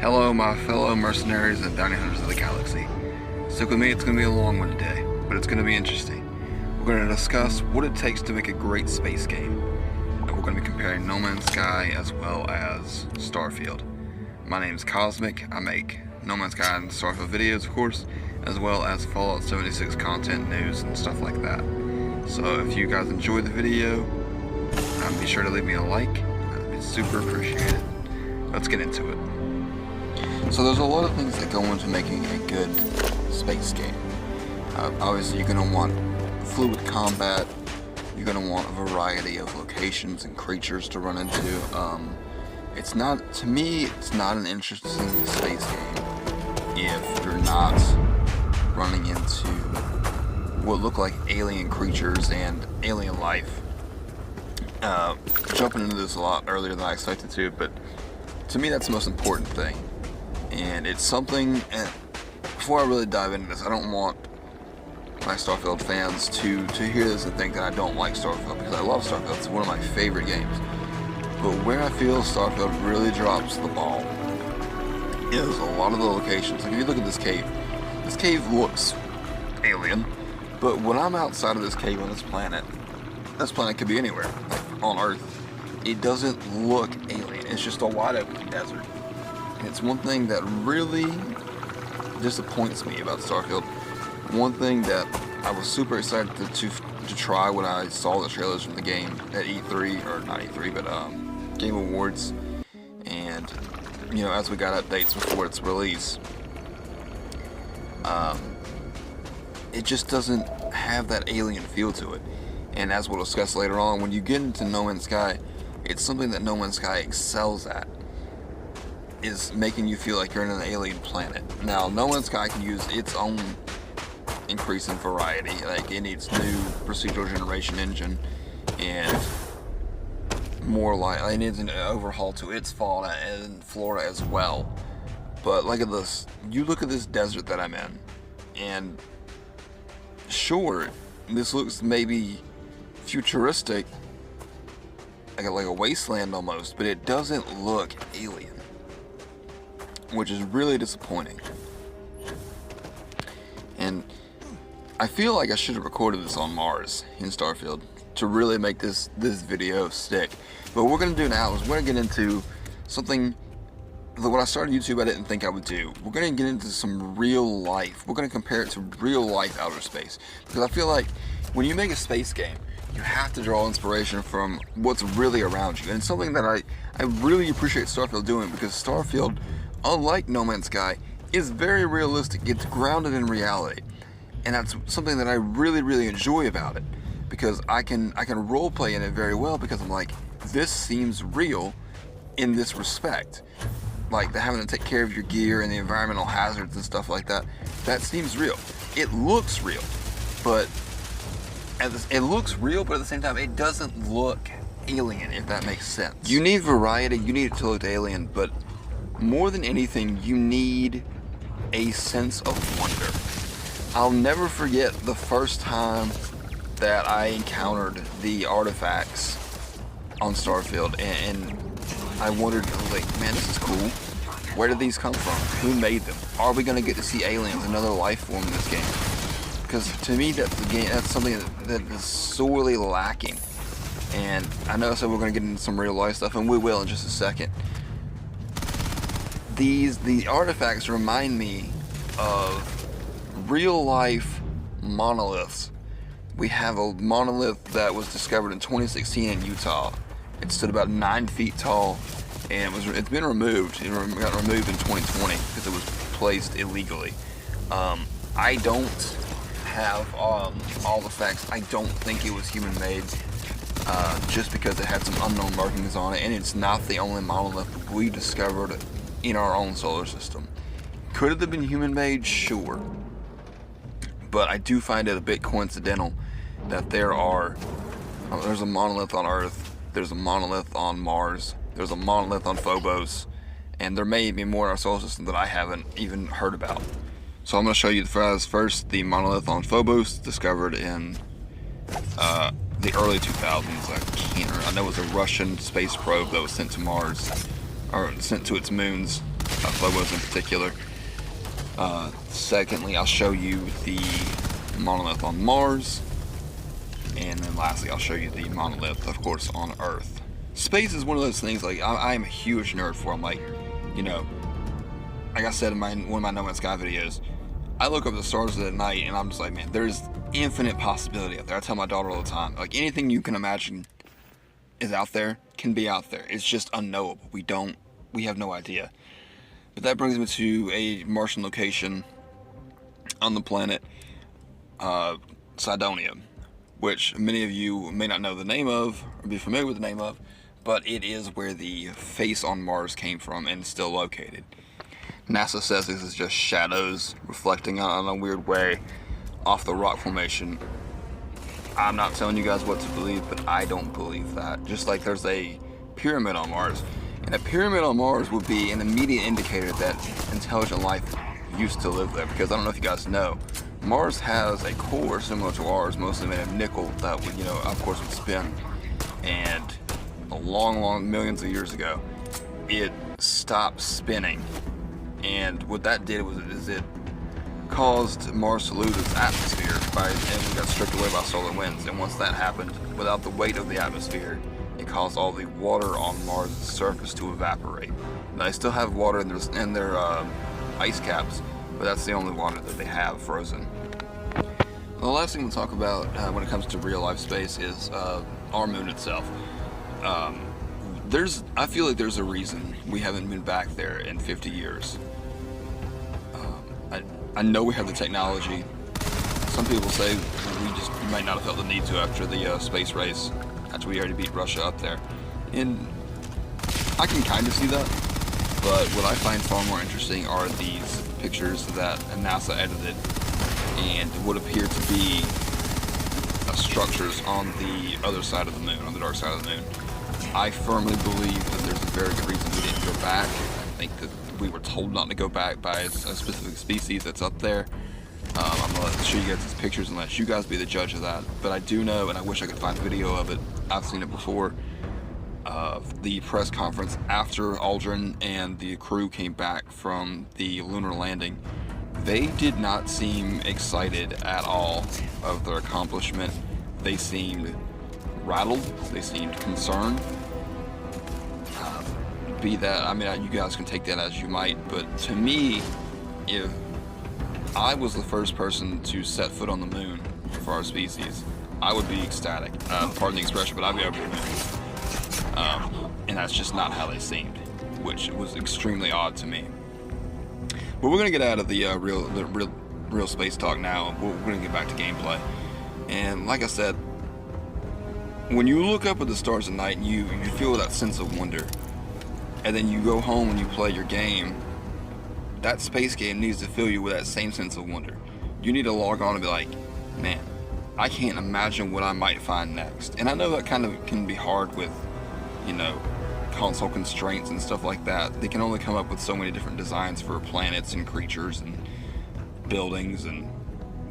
Hello, my fellow mercenaries and bounty hunters of the galaxy. Stick with me, it's going to be a long one today, but it's going to be interesting. We're going to discuss what it takes to make a great space game. And we're going to be comparing No Man's Sky as well as Starfield. My name is Cosmic. I make No Man's Sky and Starfield videos, of course, as well as Fallout 76 content, news, and stuff like that. So if you guys enjoyed the video, be sure to leave me a like. That'd be super appreciated. Let's get into it. So there's a lot of things that go into making a good space game. Obviously you're going to want fluid combat, you're going to want a variety of locations and creatures to run into. To me, it's not an interesting space game if you're not running into what look like alien creatures and alien life. Jumping into this a lot earlier than I expected to, but to me that's the most important thing. And it's something, and before I really dive into this, I don't want my Starfield fans to hear this and think that I don't like Starfield, because I love Starfield. It's one of my favorite games. But where I feel Starfield really drops the ball is a lot of the locations. Like if you look at this cave looks alien, but when I'm outside of this cave on this planet could be anywhere, like on Earth, it doesn't look alien. It's just a wide open desert. It's one thing that really disappoints me about Starfield. One thing that I was super excited to try when I saw the trailers from the game at E3, or not E3, but Game Awards, and you know, as we got updates before its release, it just doesn't have that alien feel to it. And as we'll discuss later on, when you get into No Man's Sky, it's something that No Man's Sky excels at, is making you feel like you're in an alien planet. Now, No Man's Sky can use its own increase in variety. Like, it needs new procedural generation engine and more it needs an overhaul to its fauna and flora as well. But look at this. You look at this desert that I'm in, and sure, this looks maybe futuristic, like a wasteland almost, but it doesn't look alien, which is really disappointing. And I feel like I should have recorded this on Mars in Starfield to really make this video stick. But what we're going to do now is we're going to get into something that when I started YouTube I didn't think I would do. We're going to get into some real life. We're going to compare it to real life outer space. Because I feel like when you make a space game, you have to draw inspiration from what's really around you. And it's something that I really appreciate Starfield doing, because Starfield, unlike No Man's Sky, is very realistic. It's grounded in reality, and that's something that I really enjoy about it, because I can role play in it very well, because I'm like, this seems real in this respect. Like the having to take care of your gear and the environmental hazards and stuff like that. That seems real. It looks real, but at the same time, it doesn't look alien, if that makes sense. You need variety. You need it to look alien, but more than anything, you need a sense of wonder. I'll never forget the first time that I encountered the artifacts on Starfield, and I wondered, like, man, this is cool. Where did these come from? Who made them? Are we going to get to see aliens, another life form in this game? Because to me, that's something that is sorely lacking. And I know I said we're going to get into some real life stuff, and we will in just a second. The artifacts remind me of real life monoliths. We have a monolith that was discovered in 2016 in Utah. It stood about 9 feet tall, and it's been removed. It got removed in 2020 because it was placed illegally. I don't have all the facts. I don't think it was human made, just because it had some unknown markings on it, and it's not the only monolith we discovered in our own solar system. Could it have been human made? Sure. But I do find it a bit coincidental that there's a monolith on Earth, there's a monolith on Mars, there's a monolith on Phobos, and there may be more in our solar system that I haven't even heard about. So I'm going to show you first the monolith on Phobos, discovered in the early 2000s. I know it was a Russian space probe that was sent to Mars, or sent to its moons Phobos in particular. Secondly, I'll show you the monolith on Mars. And then lastly, I'll show you the monolith, of course, on Earth. Space is one of those things, like, I'm a huge nerd for. I'm like, you know, like I said in one of my No Man's Sky videos, I look up at the stars at night and I'm just like, man, there's infinite possibility out there. I tell my daughter all the time, like, anything you can imagine is out there, can be out there. It's just unknowable. We have no idea. But that brings me to a Martian location on the planet Cydonia, which many of you may not know the name of, or be familiar with the name of, but it is where the face on Mars came from and is still located. NASA says this is just shadows reflecting on a weird way off the rock formation. I'm not telling you guys what to believe, but I don't believe that. Just like there's a pyramid on Mars, and a pyramid on Mars would be an immediate indicator that intelligent life used to live there, because I don't know if you guys know, Mars has a core similar to ours, mostly made of nickel, that would, you know, of course would spin. And a long millions of years ago, it stopped spinning. And what that did is it caused Mars to lose its atmosphere and we got stripped away by solar winds. And once that happened, without the weight of the atmosphere, it caused all the water on Mars' surface to evaporate. Now, they still have water in their ice caps, but that's the only water that they have frozen. The last thing we'll talk about when it comes to real life space is our moon itself. I feel like there's a reason we haven't been back there in 50 years. I know we have the technology. Some people say we just might not have felt the need to after the space race, after we already beat Russia up there. And I can kind of see that, but what I find far more interesting are these pictures that NASA edited and what appear to be structures on the other side of the moon, on the dark side of the moon. I firmly believe that there's a very good reason we didn't go back. I think that we were told not to go back by a specific species that's up there. I'm going to show you guys these pictures and let you guys be the judge of that. But I do know, and I wish I could find a video of it, I've seen it before, of the press conference after Aldrin and the crew came back from the lunar landing. They did not seem excited at all of their accomplishment. They seemed rattled, they seemed concerned. Be that, I mean, you guys can take that as you might, but to me, if I was the first person to set foot on the moon for our species, I would be ecstatic. Pardon the expression, but I'd be over the moon. And that's just not how they seemed, which was extremely odd to me. But we're gonna get out of the real space talk now. We're gonna get back to gameplay. And like I said, when you look up at the stars at night and you feel that sense of wonder, and then you go home and you play your game, that space game needs to fill you with that same sense of wonder. You need to log on and be like, man, I can't imagine what I might find next. And I know that kind of can be hard with, you know, console constraints and stuff like that. They can only come up with so many different designs for planets and creatures and buildings and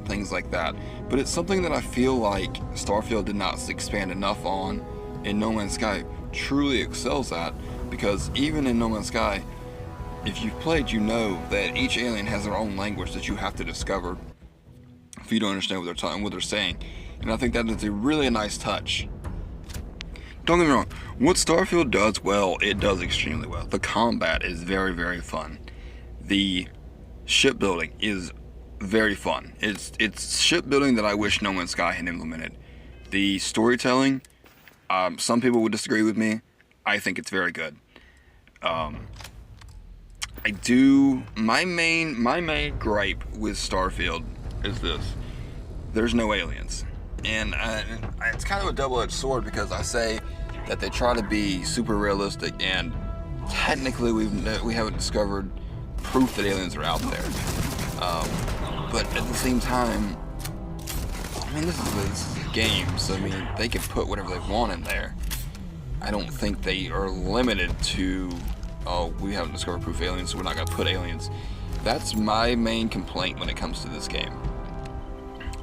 things like that. But it's something that I feel like Starfield did not expand enough on, and No Man's Sky truly excels at, because even in No Man's Sky, if you've played, you know that each alien has their own language that you have to discover if you don't understand what they're talking, what they're saying. And I think that is a really nice touch. Don't get me wrong, what Starfield does well, it does extremely well. The combat is very, very fun. The shipbuilding is very fun. It's shipbuilding that I wish No Man's Sky had implemented. The storytelling, some people would disagree with me. I think it's very good. My main gripe with Starfield is this: there's no aliens. And it's kind of a double-edged sword, because I say that they try to be super realistic, and technically we haven't discovered proof that aliens are out there. But at the same time, I mean, this is a game, so I mean, they can put whatever they want in there. I don't think they are limited to, oh, we haven't discovered proof of aliens, so we're not going to put aliens. That's my main complaint when it comes to this game.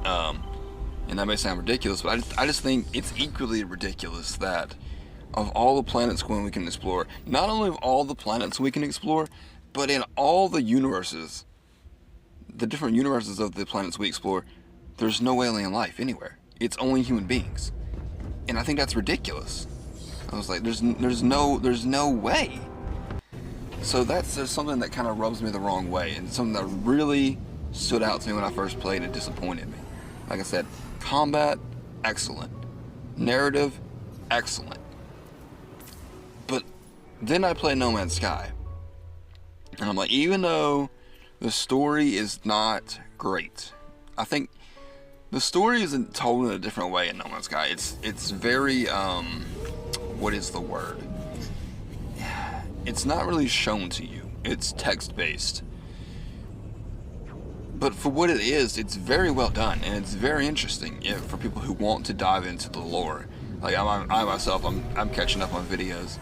And that may sound ridiculous, but I just think it's equally ridiculous that of all the planets we can explore, not only of all the planets we can explore, But in all the universes, the different universes of the planets we explore, there's no alien life anywhere. It's only human beings. And I think that's ridiculous. I was like, there's no way. So that's just something that kind of rubs me the wrong way, and something that really stood out to me when I first played. It disappointed me. Like I said, combat, excellent. Narrative, excellent. But then I played No Man's Sky, and I'm like, even though the story is not great, I think the story isn't told in a different way in No Man's Sky. It's very what is the word? It's not really shown to you. It's text-based. But for what it is, it's very well done, and it's very interesting for people who want to dive into the lore. Like I myself, I'm catching up on videos.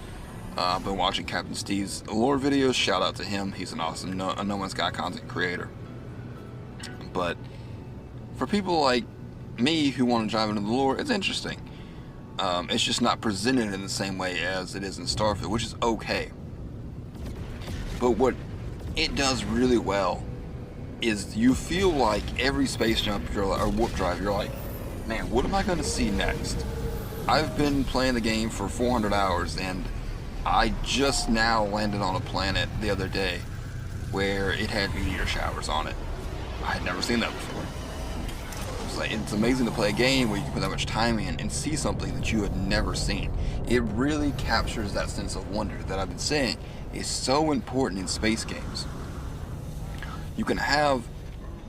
I've been watching Captain Steve's lore videos. Shout out to him. He's an awesome No Man's Sky content creator. But for people like me who want to dive into the lore, it's interesting. It's just not presented in the same way as it is in Starfield, which is okay. But what it does really well is you feel like every space jump or warp drive, you're like, man, what am I going to see next? I've been playing the game for 400 hours, and I just now landed on a planet the other day where it had meteor showers on it. I had never seen that before. It's amazing to play a game where you can put that much time in and see something that you had never seen. It really captures that sense of wonder that I've been saying is so important in space games. You can have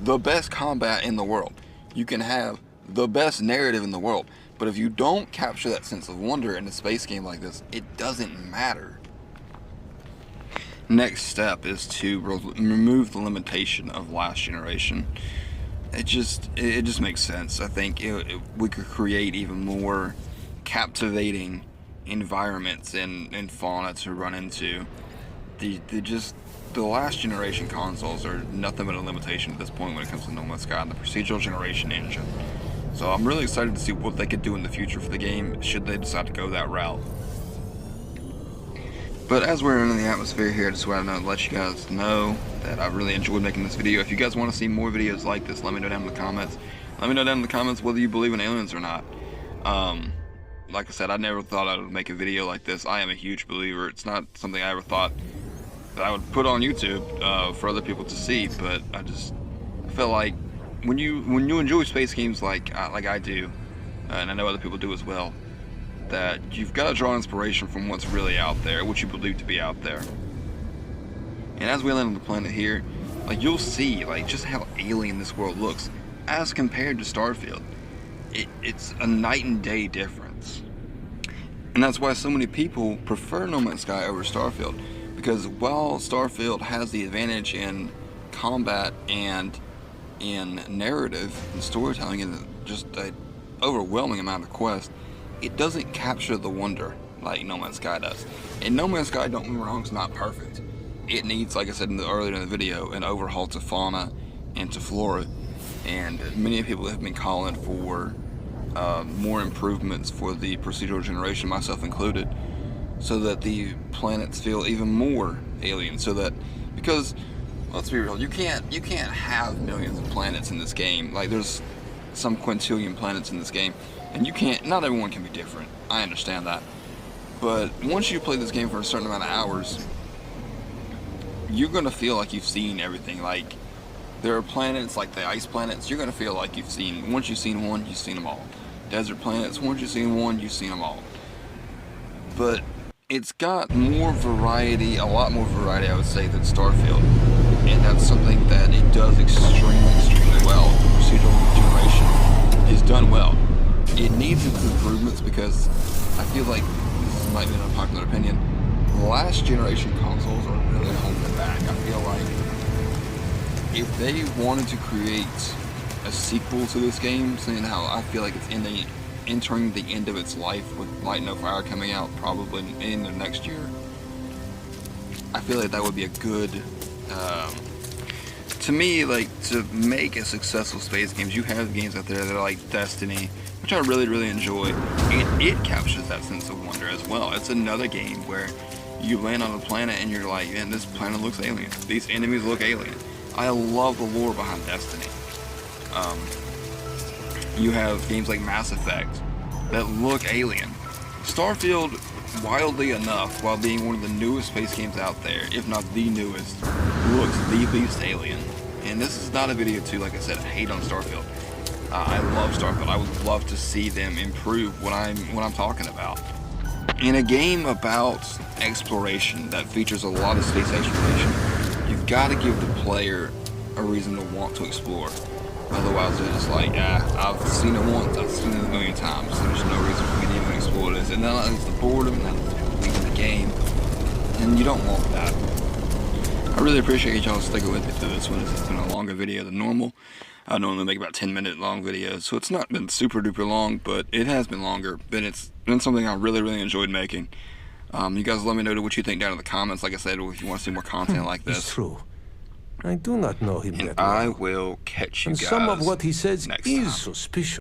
the best combat in the world. You can have the best narrative in the world. But if you don't capture that sense of wonder in a space game like this, it doesn't matter. Next step is to remove the limitation of last generation. It just makes sense. I think we could create even more captivating environments and fauna to run into. The last generation consoles are nothing but a limitation at this point when it comes to No Man's Sky and the procedural generation engine. So I'm really excited to see what they could do in the future for the game should they decide to go that route. But as we're in the atmosphere here, I just want to let you guys know that I've really enjoyed making this video. If you guys want to see more videos like this, let me know down in the comments. Let me know down in the comments whether you believe in aliens or not. Like I said, I never thought I would make a video like this. I am a huge believer. It's not something I ever thought that I would put on YouTube for other people to see, but I feel like when you enjoy space games like I do, and I know other people do as well, that you've got to draw inspiration from what's really out there, what you believe to be out there. And as we land on the planet here, like, you'll see like just how alien this world looks as compared to Starfield. It's a night and day difference. And that's why so many people prefer No Man's Sky over Starfield, because while Starfield has the advantage in combat and in narrative and storytelling and just an overwhelming amount of quests, it doesn't capture the wonder like No Man's Sky does. And No Man's Sky, don't get me wrong, is not perfect. It needs, like I said earlier in the video, an overhaul to fauna and to flora. And many people have been calling for more improvements for the procedural generation, myself included, so that the planets feel even more alien. So that, because let's be real, you can't have millions of planets in this game. Like, there's some quintillion planets in this game, and not everyone can be different. I understand that. But once you play this game for a certain amount of hours, you're gonna feel like you've seen everything. Like, there are planets like the ice planets, you're gonna feel like once you've seen one, you've seen them all. Desert planets, once you've seen one, you've seen them all. But it's got more variety, a lot more variety, I would say, than Starfield. And that's something that it does extremely well. The procedural generation is done well. It needs improvements because I feel like, this might be an unpopular opinion, last generation consoles are really holding it back. I feel like if they wanted to create a sequel to this game, seeing how I feel like it's entering the end of its life with Light No Fire coming out probably in the next year, I feel like that would be a good, to me, like, to make a successful space games, you have games out there that are like Destiny, which I really enjoy, and it captures that sense of wonder as well. It's another game where You land on a planet and you're like, man, this planet looks alien. These enemies look alien. I love the lore behind Destiny. You have games like Mass Effect that look alien. Starfield, wildly enough, while being one of the newest space games out there, if not the newest, looks the least alien. And this is not a video to, like I said, hate on Starfield. I love Starfield. I would love to see them improve what I'm talking about. In a game about exploration that features a lot of space exploration, you've got to give the player a reason to want to explore. Otherwise, they're just like, I've seen it once, I've seen it a million times. There's no reason for me to even explore this. And then it's the boredom, and then it's leaving the game. And you don't want that. I really appreciate y'all sticking with me through this one. It's been a longer video than normal. I normally make about 10-minute long videos, so it's not been super duper long, but it has been longer. But it's been something I really enjoyed making. You guys let me know what you think down in the comments. Like I said, if you want to see more content like this. It's true. I do not know him And that well. I will catch you And guys some of what he says next is time. suspicious.